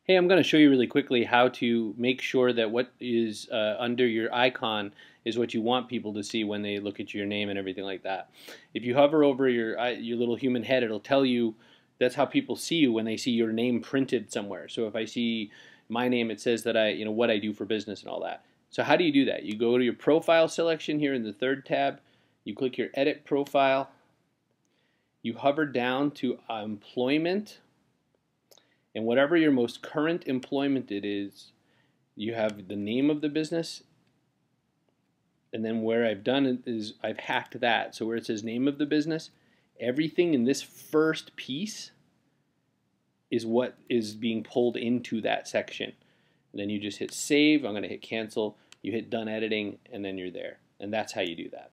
Hey, I'm going to show you really quickly how to make sure that what is under your icon is what you want people to see when they look at your name and everything like that. If you hover over your little human head, it'll tell you that's how people see you when they see your name printed somewhere. So if I see my name, it says that what I do for business and all that. So how do you do that? You go to your profile selection here in the third tab. You click your edit profile. You hover down to employment. And whatever your most current employment it is, you have the name of the business, and then where I've done it is I've hacked that. So where it says name of the business, everything in this first piece is what is being pulled into that section. And then you just hit save. I'm going to hit cancel. You hit done editing, and then you're there. And that's how you do that.